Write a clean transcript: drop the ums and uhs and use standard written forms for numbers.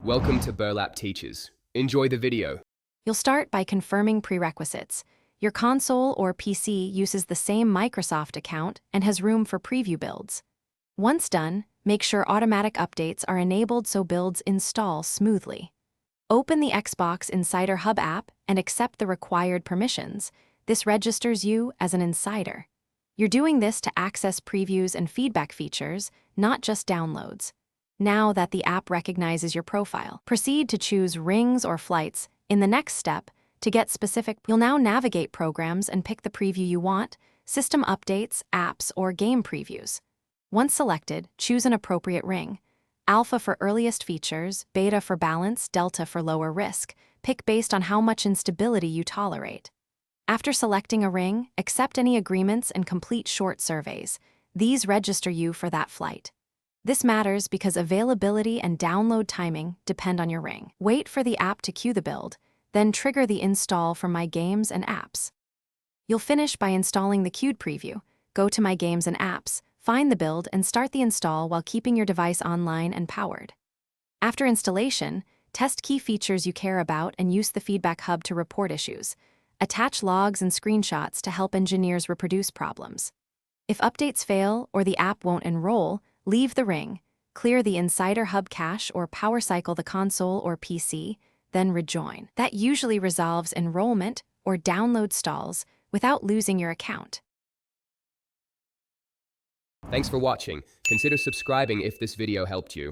Welcome to Burlap Teachers. Enjoy the video. You'll start by confirming prerequisites. Your console or PC uses the same Microsoft account and has room for preview builds. Once done, make sure automatic updates are enabled so builds install smoothly. Open the Xbox Insider Hub app and accept the required permissions. This registers you as an insider. You're doing this to access previews and feedback features, not just downloads. Now that the app recognizes your profile, proceed to choose rings or flights. In the next step, to get specific, you'll now navigate programs and pick the preview you want, system updates, apps, or game previews. Once selected, choose an appropriate ring. Alpha for earliest features, beta for balance, delta for lower risk. Pick based on how much instability you tolerate. After selecting a ring, accept any agreements and complete short surveys. These register you for that flight. This matters because availability and download timing depend on your ring. Wait for the app to queue the build, then trigger the install from My Games and Apps. You'll finish by installing the queued preview. Go to My Games and Apps, find the build, and start the install while keeping your device online and powered. After installation, test key features you care about and use the Feedback Hub to report issues. Attach logs and screenshots to help engineers reproduce problems. If updates fail or the app won't enroll, leave the ring, clear the Insider Hub cache or power cycle the console or PC, then rejoin. That usually resolves enrollment or download stalls without losing your account. Thanks for watching. Consider subscribing if this video helped you.